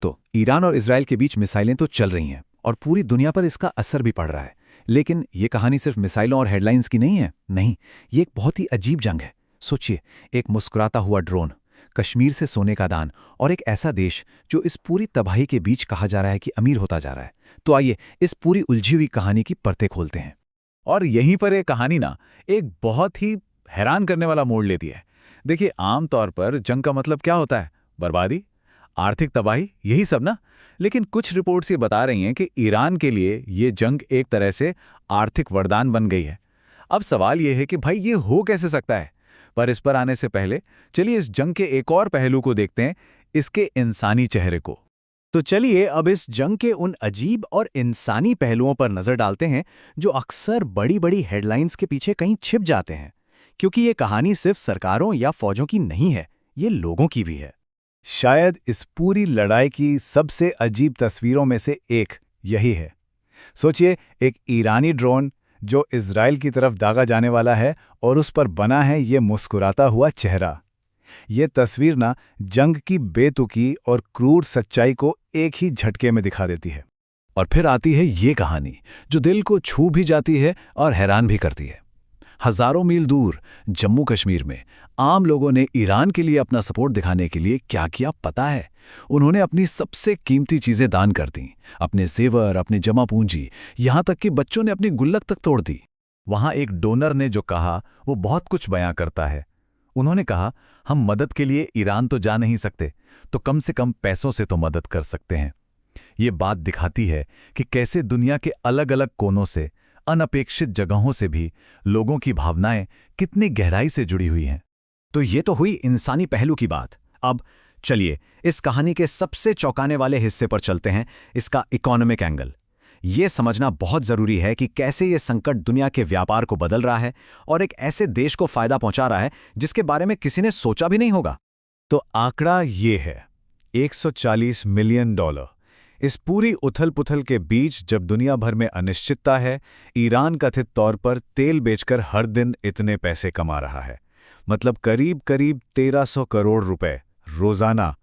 तो ईरान और इजराइल के बीच मिसाइलें तो चल रही हैं और पूरी दुनिया पर इसका असर भी पड़ रहा है। लेकिन ये कहानी सिर्फ मिसाइलों और हेडलाइंस की नहीं है। नहीं, ये एक बहुत ही अजीब जंग है। सोचिए, एक मुस्कुराता हुआ ड्रोन, कश्मीर से सोने का दान और एक ऐसा देश जो इस पूरी तबाही के बीच कहा जा रहा है कि अमीर होता जा रहा है। तो आइए इस पूरी उलझी हुई कहानी की परतें खोलते हैं। और यहीं पर एक कहानी ना एक बहुत ही हैरान करने वाला मोड़ लेती है। देखिए, आमतौर पर जंग का मतलब क्या होता है? बर्बादी, आर्थिक तबाही, यही सब ना। लेकिन कुछ रिपोर्ट्स ये बता रही हैं कि ईरान के लिए ये जंग एक तरह से आर्थिक वरदान बन गई है। अब सवाल ये है कि भाई ये हो कैसे सकता है? पर इस पर आने से पहले चलिए इस जंग के एक और पहलू को देखते हैं, इसके इंसानी चेहरे को। तो चलिए अब इस जंग के उन अजीब और इंसानी पहलुओं पर नजर डालते हैं जो अक्सर बड़ी बड़ी हेडलाइंस के पीछे कहीं छिप जाते हैं। क्योंकि ये कहानी सिर्फ सरकारों या फौजों की नहीं है, ये लोगों की भी है। शायद इस पूरी लड़ाई की सबसे अजीब तस्वीरों में से एक यही है। सोचिए, एक ईरानी ड्रोन जो इजराइल की तरफ दागा जाने वाला है और उस पर बना है ये मुस्कुराता हुआ चेहरा। ये तस्वीर ना जंग की बेतुकी और क्रूर सच्चाई को एक ही झटके में दिखा देती है। और फिर आती है ये कहानी जो दिल को छू भी जाती है और हैरान भी करती है। हजारों मील दूर जम्मू कश्मीर में आम लोगों ने ईरान के लिए अपना सपोर्ट दिखाने के लिए क्या किया पता है? उन्होंने अपनी सबसे कीमती चीजें दान कर दी, अपने जेवर, अपनी जमा पूंजी, यहां तक कि बच्चों ने अपनी गुल्लक तक तोड़ दी। वहां एक डोनर ने जो कहा वो बहुत कुछ बयां करता है। उन्होंने कहा, हम मदद के लिए ईरान तो जा नहीं सकते, तो कम से कम पैसों से तो मदद कर सकते हैं। ये बात दिखाती है कि कैसे दुनिया के अलग अलग कोनों से, अनपेक्षित जगहों से भी लोगों की भावनाएं कितनी गहराई से जुड़ी हुई हैं। तो ये तो हुई इंसानी पहलू की बात। अब चलिए इस कहानी के सबसे चौंकाने वाले हिस्से पर चलते हैं, इसका इकोनॉमिक एंगल। ये समझना बहुत जरूरी है कि कैसे ये संकट दुनिया के व्यापार को बदल रहा है और एक ऐसे देश को फायदा पहुंचा रहा है जिसके बारे में किसी ने सोचा भी नहीं होगा। तो आंकड़ा ये है, $140 मिलियन। इस पूरी उथल-पुथल के बीच जब दुनिया भर में अनिश्चितता है, ईरान कथित तौर पर तेल बेचकर हर दिन इतने पैसे कमा रहा है। मतलब करीब करीब 1300 करोड़ रुपए रोजाना।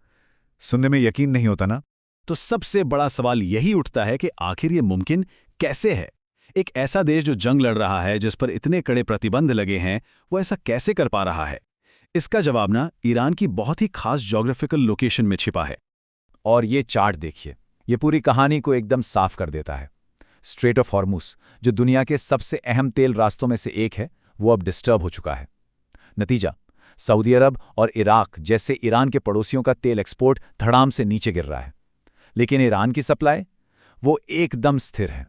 सुनने में यकीन नहीं होता ना? तो सबसे बड़ा सवाल यही उठता है कि आखिर ये मुमकिन कैसे है? एक ऐसा देश जो जंग लड़ रहा है, जिस पर इतने कड़े प्रतिबंध लगे हैं, वो ऐसा कैसे कर पा रहा है? इसका जवाब ना ईरान की बहुत ही खास ज्योग्राफिकल लोकेशन में छिपा है। और ये चार्ट देखिए, ये पूरी कहानी को एकदम साफ कर देता है। स्ट्रेट ऑफ हॉर्मुज, जो दुनिया के सबसे अहम तेल रास्तों में से एक है, वो अब डिस्टर्ब हो चुका है। नतीजा, सऊदी अरब और इराक जैसे ईरान के पड़ोसियों का तेल एक्सपोर्ट धड़ाम से नीचे गिर रहा है। लेकिन ईरान की सप्लाई, वो एकदम स्थिर है।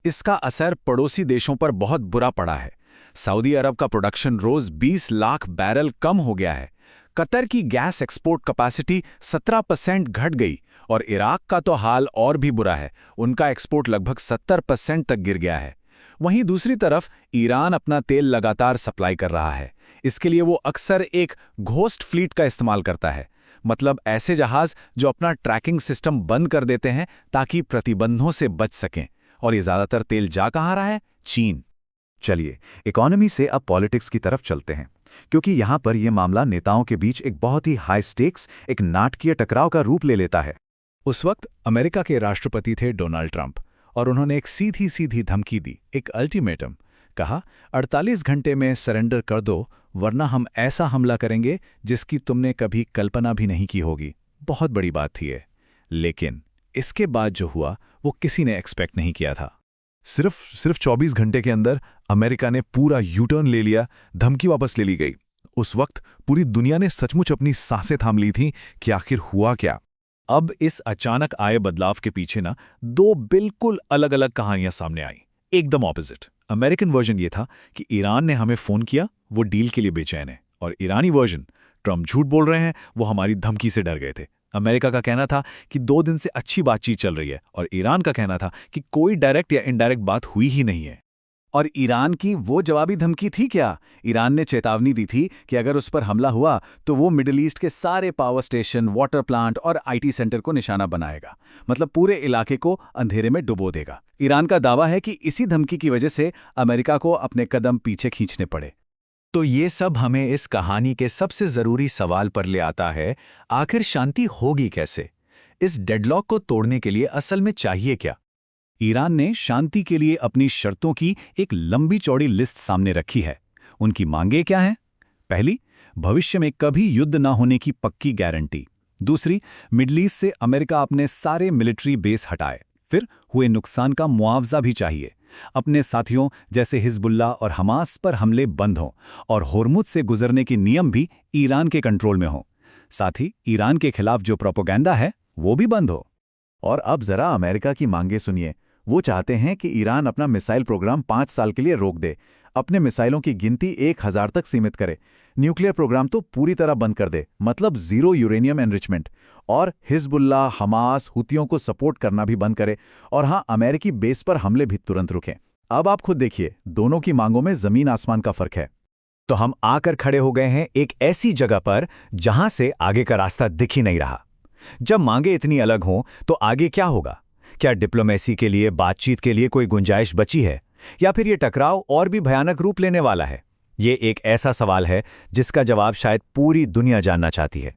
इसका असर पड़ोसी देशों पर बहुत बुरा पड़ा है। सऊदी अरब का प्रोडक्शन रोज 20 लाख बैरल कम हो गया है। कतर की गैस एक्सपोर्ट कैपेसिटी 17% घट गई और इराक का तो हाल और भी बुरा है। उनका एक्सपोर्ट लगभग 70% तक गिर गया है। वहीं दूसरी तरफ ईरान अपना तेल लगातार सप्लाई कर रहा है। इसके लिए वो अक्सर एक घोस्ट फ्लीट का इस्तेमाल करता है, मतलब ऐसे जहाज जो अपना ट्रैकिंग सिस्टम बंद कर देते हैं ताकि प्रतिबंधों से बच सकें। और ये ज्यादातर तेल जा कहाँ रहा है? चीन। चलिए इकोनॉमी से अब पॉलिटिक्स की तरफ चलते हैं, क्योंकि यहां पर यह मामला नेताओं के बीच एक बहुत ही हाई स्टेक्स, एक नाटकीय टकराव का रूप ले लेता है। उस वक्त अमेरिका के राष्ट्रपति थे डोनाल्ड ट्रंप, और उन्होंने एक सीधी सीधी धमकी दी, एक अल्टीमेटम। कहा, 48 घंटे में सरेंडर कर दो, वरना हम ऐसा हमला करेंगे जिसकी तुमने कभी कल्पना भी नहीं की होगी। बहुत बड़ी बात थी ये। लेकिन इसके बाद जो हुआ वो किसी ने एक्सपेक्ट नहीं किया था। सिर्फ 24 घंटे के अंदर अमेरिका ने पूरा यू टर्न ले लिया, धमकी वापस ले ली गई। उस वक्त पूरी दुनिया ने सचमुच अपनी सांसें थाम ली थीं कि आखिर हुआ क्या। अब इस अचानक आए बदलाव के पीछे ना दो बिल्कुल अलग अलग कहानियां सामने आई, एकदम ऑपोजिट। अमेरिकन वर्जन ये था कि ईरान ने हमें फोन किया, वो डील के लिए बेचैन है। और ईरानी वर्जन, ट्रंप झूठ बोल रहे हैं, वो हमारी धमकी से डर गए थे। अमेरिका का कहना था कि 2 दिन से अच्छी बातचीत चल रही है, और ईरान का कहना था कि कोई डायरेक्ट या इनडायरेक्ट बात हुई ही नहीं है। और ईरान की वो जवाबी धमकी थी क्या? ईरान ने चेतावनी दी थी कि अगर उस पर हमला हुआ तो वो मिडिल ईस्ट के सारे पावर स्टेशन, वाटर प्लांट और आईटी सेंटर को निशाना बनाएगा, मतलब पूरे इलाके को अंधेरे में डुबो देगा। ईरान का दावा है कि इसी धमकी की वजह से अमेरिका को अपने कदम पीछे खींचने पड़े। तो ये सब हमें इस कहानी के सबसे जरूरी सवाल पर ले आता है, आखिर शांति होगी कैसे? इस डेडलॉक को तोड़ने के लिए असल में चाहिए क्या? ईरान ने शांति के लिए अपनी शर्तों की एक लंबी चौड़ी लिस्ट सामने रखी है। उनकी मांगें क्या हैं? पहली, भविष्य में कभी युद्ध न होने की पक्की गारंटी। दूसरी, मिडल ईस्ट से अमेरिका अपने सारे मिलिट्री बेस हटाए। फिर हुए नुकसान का मुआवजा भी चाहिए। अपने साथियों जैसे हिजबुल्लाह और हमास पर हमले बंद हों और होर्मुज से गुजरने के नियम भी ईरान के कंट्रोल में हों। साथ ही ईरान के खिलाफ जो प्रोपेगेंडा है वो भी बंद हो। और अब जरा अमेरिका की मांगे सुनिए। वो चाहते हैं कि ईरान अपना मिसाइल प्रोग्राम 5 साल के लिए रोक दे, अपने मिसाइलों की गिनती 1000 तक सीमित करे, न्यूक्लियर प्रोग्राम तो पूरी तरह बंद कर दे, मतलब जीरो यूरेनियम एनरिचमेंट, और हिजबुल्लाह, हमास, हुतियों को सपोर्ट करना भी बंद करे, और हाँ, अमेरिकी बेस पर हमले भी तुरंत रुकें। अब आप खुद देखिए, दोनों की मांगों में जमीन आसमान का फर्क है। तो हम आकर खड़े हो गए हैं एक ऐसी जगह पर जहां से आगे का रास्ता दिख ही नहीं रहा। जब मांगे इतनी अलग हों तो आगे क्या होगा? क्या डिप्लोमेसी के लिए, बातचीत के लिए कोई गुंजाइश बची है, या फिर ये टकराव और भी भयानक रूप लेने वाला है? ये एक ऐसा सवाल है जिसका जवाब शायद पूरी दुनिया जानना चाहती है।